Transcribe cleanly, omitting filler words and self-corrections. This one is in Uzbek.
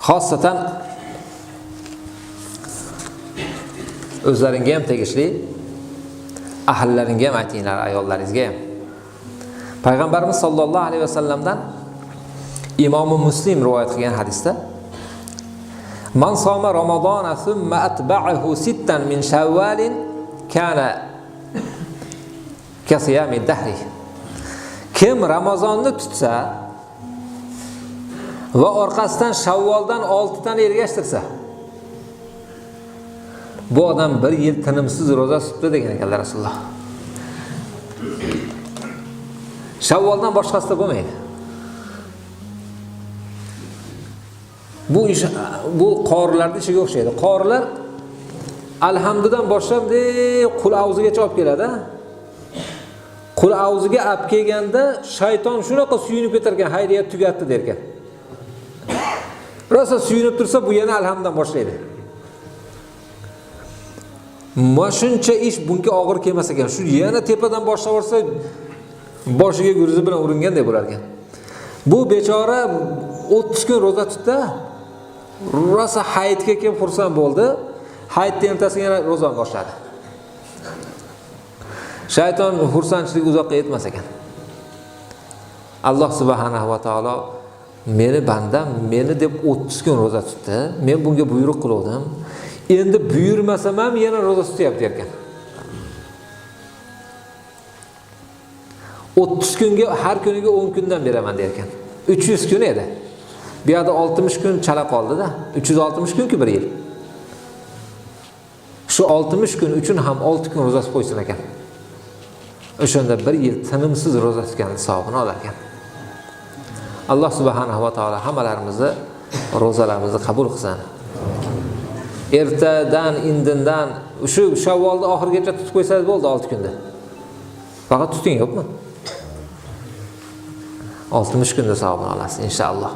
Xosatan o'zlaringga ham tegishli, ahllaringga ham aytinglar, ayollaringizga ham. Payg'ambarimiz sollallohu alayhi vasallamdan Imom Muslim rivoyat qilgan hadisda Man soma Ramazona thumma atba'ahu sittan min Shawwalin kana kasiyami dahri. Kim Ramazonni tutsa va orqasidan Shawwaldan 6 tani ergashtirsa, bu odam 1 yil tinimsiz roza tutdi degan ekanlar Rasululloh. Shawwaldan boshqasida bo'lmaydi. Bu qorilarning ishiga o'xshaydi. Qorilar alhamdudan boshlab qul avzigacha olib keladi. Qul avziga olib kelganda shayton shunaqa suyunib ketar ekan, hayriyat tugatdi der ekan. Rosa suyunib tursa, bu yana alhamdan boshlaydi. Mashuncha ish bunga og'ir kelmas ekan. Shu yana tepadan boshlab olsa, boshiga gurzi bilan uringanday bo'lar ekan. Bu bechora 30 kun roza tutdi. Rosa hayitga kelib xursand bo'ldi. Hayitdan ertasiga yana rozani boshladi. Shayton xursandchilik uzoqqa yetmas ekan. Alloh subhanahu va taolo meni bandam, meni deb 30 kun roza tutdi. Men bunga buyruq qildim. Endi buyurmasam ham yana roza tutyapti ekan. 30 kunga har kuniga 10 kundan beraman der ekan. 300 kun edi. Bu yerda 60 kun chala qoldi-da. 360 kun-ku 1 yil. Shu 60 kun uchun ham 6 kun roza qo'ysin ekan. O'shanda 1 yil tinimsiz roza tutgan savobini olar ekan. Alloh subhanahu va taolo hammalarimizni rozalarimizni qabul qilsin. Ertadan, indindan shu Shavvolni oxirigacha tutib qo'ysangiz bo'ldi 6 kunda. Faqat tuting, yo'qmi? 60 kunda savobini olasiz inshaalloh.